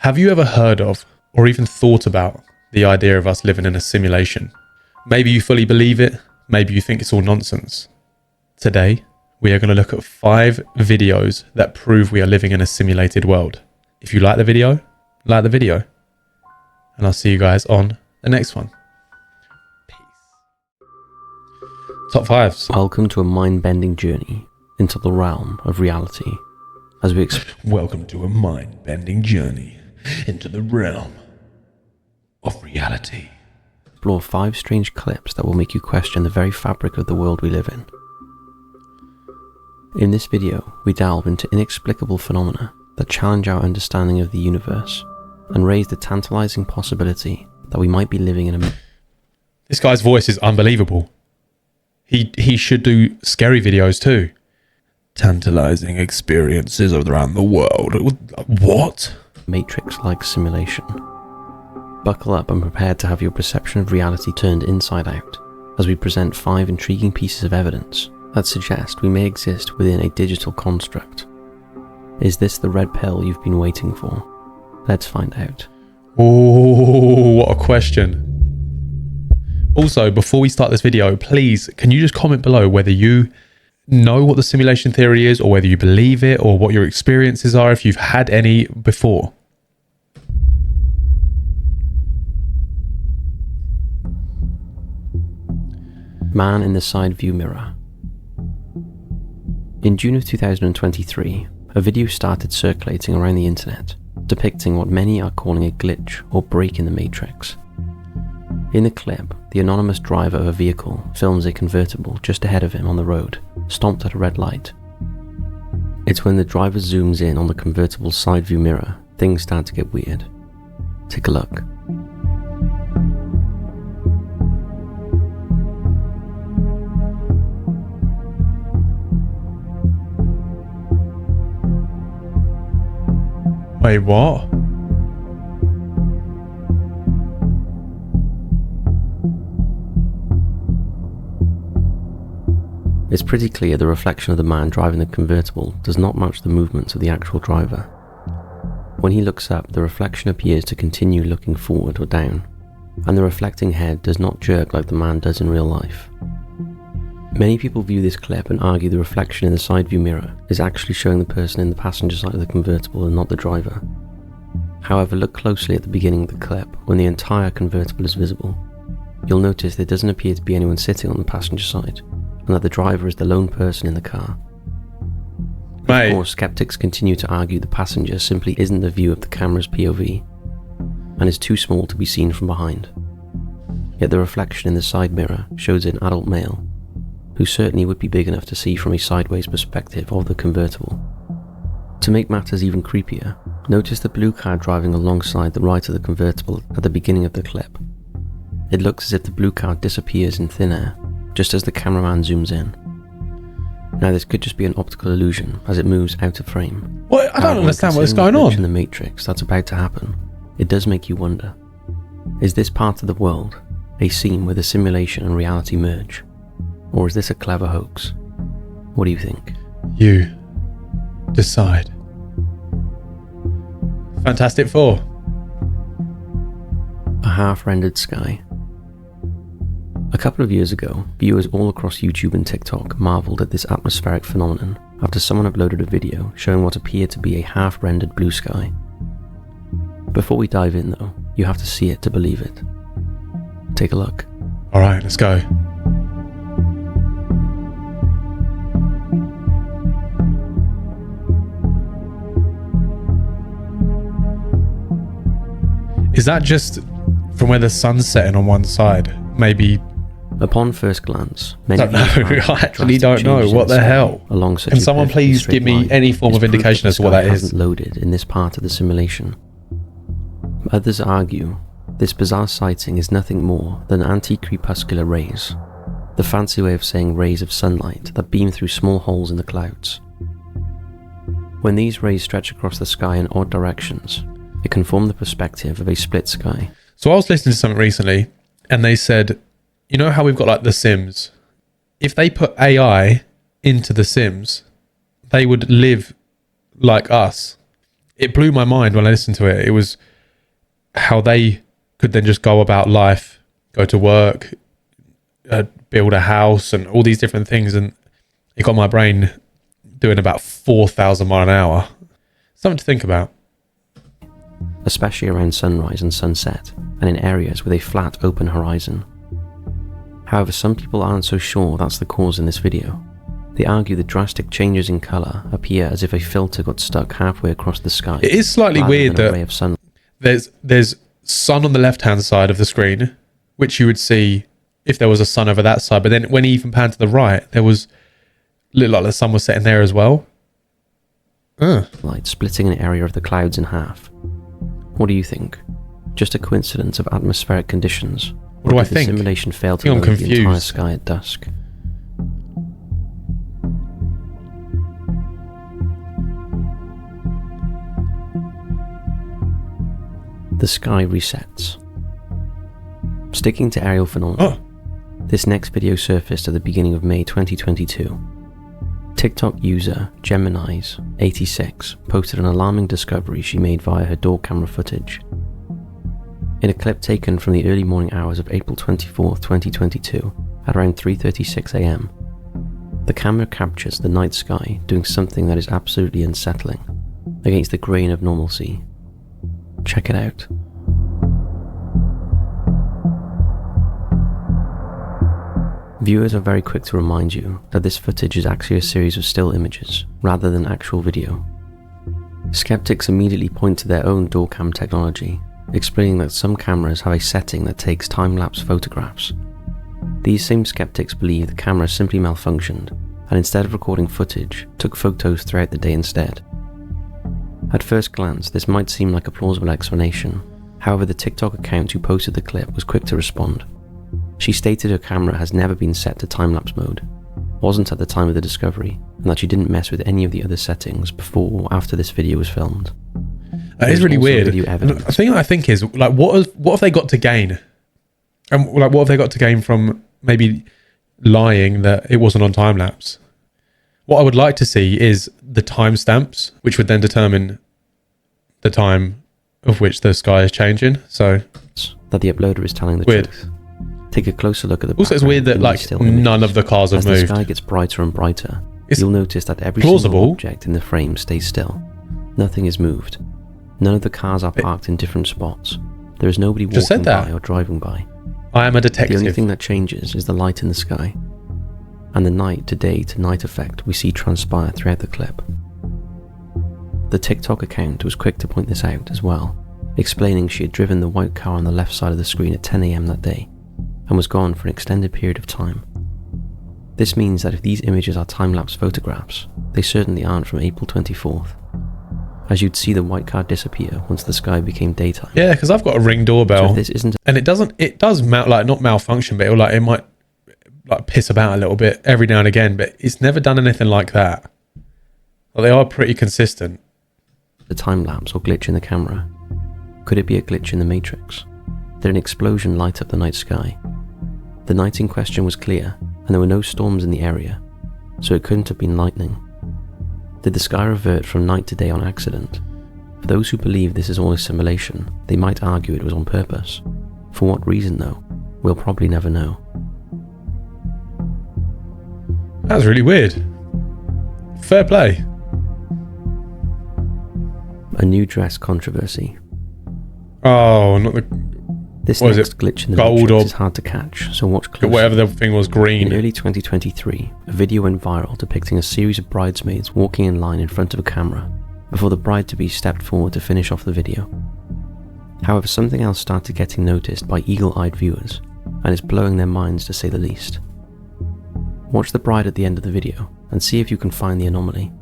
Have you ever heard of or even thought about the idea of us living in a simulation? Maybe you fully believe it, maybe you think it's all nonsense. Today, we are going to look at 5 videos that prove we are living in a simulated world. If you like the video, like the video. And I'll see you guys on the next one. Peace. Top 5s. Welcome to a mind-bending journey into the realm of reality. As we Welcome to a mind-bending journey into the realm of reality. Explore 5 strange clips that will make you question the very fabric of the world we live in. In this video, we delve into inexplicable phenomena that challenge our understanding of the universe and raise the tantalizing possibility that we might be living in a... This guy's voice is unbelievable. He should do scary videos too. Tantalizing experiences around the world. What? Matrix-like simulation. Buckle up and prepare to have your perception of reality turned inside out as we present 5 intriguing pieces of evidence that suggest we may exist within a digital construct. Is this the red pill you've been waiting for? Let's find out. Oh, what a question. Also, before we start this video, please, can you just comment below whether you know what the simulation theory is or whether you believe it or what your experiences are if you've had any before. Man in the side view mirror. In June of 2023, a video started circulating around the internet depicting what many are calling a glitch or break in the Matrix. In the clip, the anonymous driver of a vehicle films a convertible just ahead of him on the road, stopped at a red light. It's when the driver zooms in on the convertible's side view mirror, things start to get weird. Take a look. Wait, what? It's pretty clear the reflection of the man driving the convertible does not match the movements of the actual driver. When he looks up, the reflection appears to continue looking forward or down, and the reflecting head does not jerk like the man does in real life. Many people view this clip and argue the reflection in the side view mirror is actually showing the person in the passenger side of the convertible and not the driver. However, look closely at the beginning of the clip when the entire convertible is visible. You'll notice there doesn't appear to be anyone sitting on the passenger side, and that the driver is the lone person in the car. Mate. Of course, skeptics continue to argue the passenger simply isn't the view of the camera's POV, and is too small to be seen from behind. Yet the reflection in the side mirror shows an adult male, who certainly would be big enough to see from a sideways perspective of the convertible. To make matters even creepier, notice the blue car driving alongside the right of the convertible at the beginning of the clip. It looks as if the blue car disappears in thin air, just as the cameraman zooms in. Now this could just be an optical illusion as it moves out of frame. What? I don't understand what's going on. on. In the Matrix that's about to happen, it does make you wonder. Is this part of the world a scene where the simulation and reality merge? Or is this a clever hoax? What do you think? You decide. Fantastic Four. A half-rendered sky. A couple of years ago, viewers all across YouTube and TikTok marveled at this atmospheric phenomenon after someone uploaded a video showing what appeared to be a half-rendered blue sky. Before we dive in though, you have to see it to believe it. Take a look. Alright, let's go. Is that just from where the sun's setting on one side? Maybe. Upon first glance, many I actually don't know. What the hell? Can someone please give me any form of indication as to what that is? Hasn't loaded in this part of the simulation. Others argue this bizarre sighting is nothing more than anti-crepuscular rays, the fancy way of saying rays of sunlight that beam through small holes in the clouds. When these rays stretch across the sky in odd directions, it can form the perspective of a split sky. So I was listening to something recently and they said, you know how we've got like the Sims? If they put AI into the Sims, they would live like us. it blew my mind when I listened to it. It was how they could then just go about life, go to work, build a house and all these different things. And it got my brain doing about 4,000 miles an hour. Something to think about. Especially around sunrise and sunset, and in areas with a flat, open horizon. However, some people aren't so sure that's the cause in this video. They argue the drastic changes in colour appear as if a filter got stuck halfway across the sky. It is slightly weird that there's sun on the left-hand side of the screen, which you would see if there was a sun over that side. But then when you even pan to the right, there was looked like the sun was setting there as well. Light splitting an area of the clouds in half. What do you think? Just a coincidence of atmospheric conditions? What do I did the think? simulation fail to I'm load the entire confused. sky at dusk? The sky resets. Sticking to aerial phenomena, this next video surfaced at the beginning of May 2022. TikTok user Gemini's86 posted an alarming discovery she made via her door camera footage. In a clip taken from the early morning hours of April 24th, 2022, at around 3:36 AM, the camera captures the night sky doing something that is absolutely unsettling against the grain of normalcy. Check it out. Viewers are very quick to remind you that this footage is actually a series of still images rather than actual video. Skeptics immediately point to their own door cam technology, explaining that some cameras have a setting that takes time-lapse photographs. These same skeptics believe the camera simply malfunctioned and instead of recording footage, took photos throughout the day instead. At first glance, this might seem like a plausible explanation. However, the TikTok account who posted the clip was quick to respond. She stated her camera has never been set to time-lapse mode, wasn't at the time of the discovery, and that she didn't mess with any of the other settings before or after this video was filmed. That is really weird. The thing I think is, like, what have they got to gain? And like, what have they got to gain from maybe lying that it wasn't on time-lapse? What I would like to see is the timestamps, which would then determine the time of which the sky is changing. So that the uploader is telling the truth. Take a closer look at the also, it's weird that like none of the cars have moved. As the sky gets brighter and brighter, it's you'll notice that every single object in the frame stays still. Nothing is moved. None of the cars are parked in different spots. There is nobody walking by or driving by. I am a detective. The only thing that changes is the light in the sky, and the night to day to night effect we see transpire throughout the clip. The TikTok account was quick to point this out as well, explaining she had driven the white car on the left side of the screen at 10 AM that day, and was gone for an extended period of time. This means that if these images are time-lapse photographs, they certainly aren't from April 24th, as you'd see the white car disappear once the sky became daytime. Yeah, because I've got a Ring doorbell, so this isn't and it does not malfunction, but it might like piss about a little bit every now and again, but it's never done anything like that. Well, they are pretty consistent. A time-lapse or glitch in the camera. Could it be a glitch in the Matrix? Did an explosion light up the night sky? The night in question was clear, and there were no storms in the area, so it couldn't have been lightning. Did the sky revert from night to day on accident? For those who believe this is all a simulation, they might argue it was on purpose. For what reason though? We'll probably never know. That's really weird. Fair play. A new dress controversy. Oh, not the... This next glitch in the Matrix is hard to catch, so watch closely. Whatever the thing was, green. In early 2023, a video went viral depicting a series of bridesmaids walking in line in front of a camera before the bride-to-be stepped forward to finish off the video. However, something else started getting noticed by eagle-eyed viewers, and it's blowing their minds to say the least. Watch the bride at the end of the video and see if you can find the anomaly.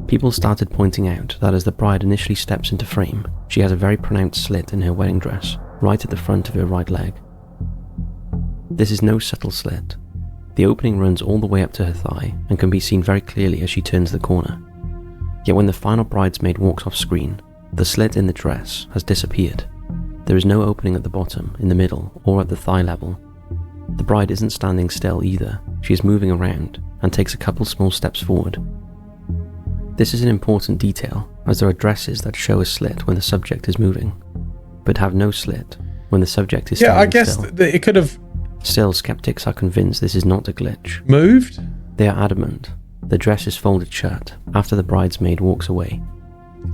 People started pointing out that as the bride initially steps into frame, she has a very pronounced slit in her wedding dress, right at the front of her right leg. This is no subtle slit. The opening runs all the way up to her thigh and can be seen very clearly as she turns the corner. Yet when the final bridesmaid walks off screen, The slit in the dress has disappeared. There is no opening at the bottom, in the middle, or at the thigh level. The bride isn't standing still either. She is moving around and takes a couple small steps forward. This is an important detail, as there are dresses that show a slit when the subject is moving, but have no slit when the subject is standing Yeah, I guess still. it could have Still, skeptics are convinced this is not a glitch. moved. They are adamant. The dress is folded shut after the bridesmaid walks away.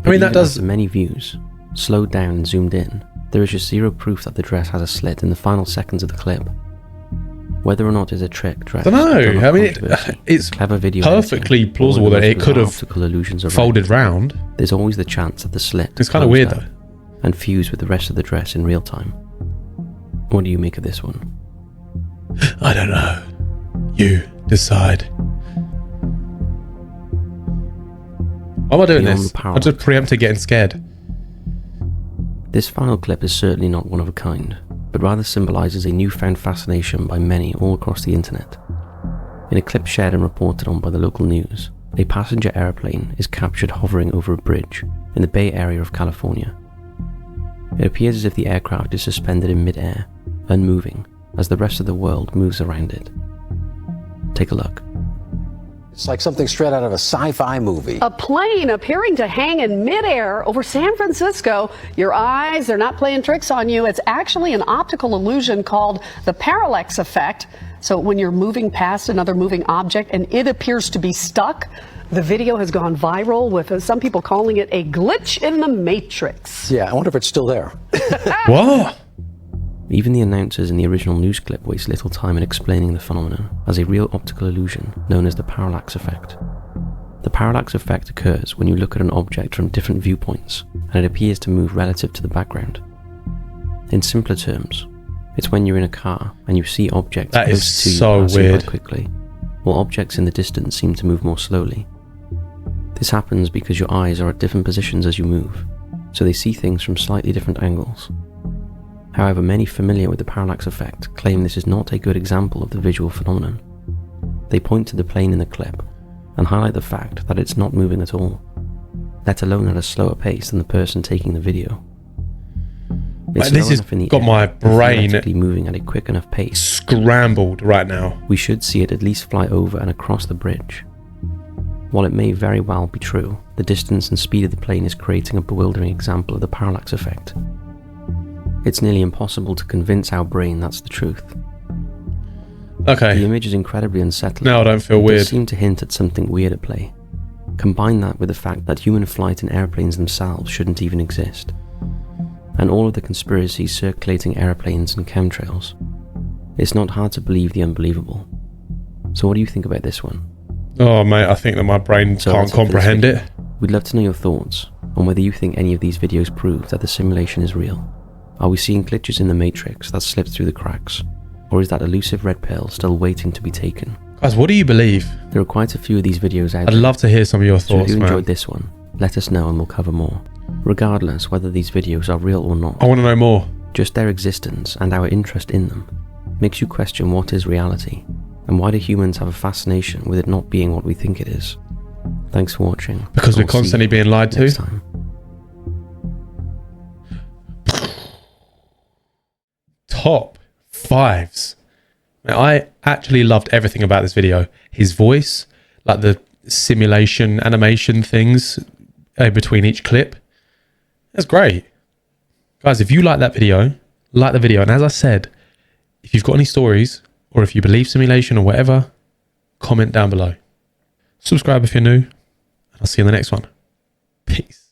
I mean, that does... After many views, slowed down and zoomed in, there is just zero proof that the dress has a slit in the final seconds of the clip. Whether or not it's a trick dress, I don't know. I mean, it's clever video perfectly editing, plausible or the that it most could bizarre have optical illusions around. folded round. There's always the chance that the slit It's kind of weird though. and fuse with the rest of the dress in real time. What do you make of this one? I don't know. You decide. Why am I doing Beyond this? the power I just preempted getting scared. This final clip is certainly not one of a kind, but rather symbolises a newfound fascination by many all across the internet. In a clip shared and reported on by the local news, a passenger aeroplane is captured hovering over a bridge in the Bay Area of California. It appears as if the aircraft is suspended in mid-air, unmoving, as the rest of the world moves around it. Take a look. It's like something straight out of a sci-fi movie. A plane appearing to hang in midair over San Francisco. Your eyes, they're not playing tricks on you. It's actually an optical illusion called the parallax effect. So when you're moving past another moving object and it appears to be stuck, the video has gone viral with some people calling it a glitch in the matrix. Yeah, I wonder if it's still there. What? Even the announcers in the original news clip waste little time in explaining the phenomenon as a real optical illusion known as the parallax effect. The parallax effect occurs when you look at an object from different viewpoints and it appears to move relative to the background. In simpler terms, it's when you're in a car and you see objects That is close to you so passing weird. by quickly, while objects in the distance seem to move more slowly. This happens because your eyes are at different positions as you move, so they see things from slightly different angles. However, many familiar with the parallax effect claim this is not a good example of the visual phenomenon. They point to the plane in the clip and highlight the fact that it's not moving at all, let alone at a slower pace than the person taking the video. It's This low has enough in the got air my and brain theoretically moving at a quick enough pace. scrambled right now. We should see it at least fly over and across the bridge. While it may very well be true, the distance and speed of the plane is creating a bewildering example of the parallax effect. It's nearly impossible to convince our brain that's the truth. Okay. The image is incredibly unsettling. Now I don't feel It weird. does seem to hint at something weird at play. Combine that with the fact that human flight and airplanes themselves shouldn't even exist, and all of the conspiracies circulating airplanes and chemtrails. It's not hard to believe the unbelievable. So what do you think about this one? Oh mate, I think that my brain So can't that's it for this comprehend video. it. We'd love to know your thoughts on whether you think any of these videos prove that the simulation is real. Are we seeing glitches in the matrix that slip through the cracks? Or is that elusive red pill still waiting to be taken? Guys, what do you believe? There are quite a few of these videos out I'd there. love to hear some of your So if thoughts, you man. enjoyed this one, let us know and we'll cover more. Regardless whether these videos are real or not, I want to know more. just their existence and our interest in them makes you question what is reality, and why do humans have a fascination with it not being what we think it is. Thanks for watching. Because we're We'll see constantly you being lied to. next time. Top fives. Now, I actually loved everything about this video. His voice, like the simulation animation things between each clip. That's great. Guys, if you like that video, like the video. And as I said, if you've got any stories or if you believe simulation or whatever, comment down below. Subscribe if you're new. And I'll see you in the next one. Peace.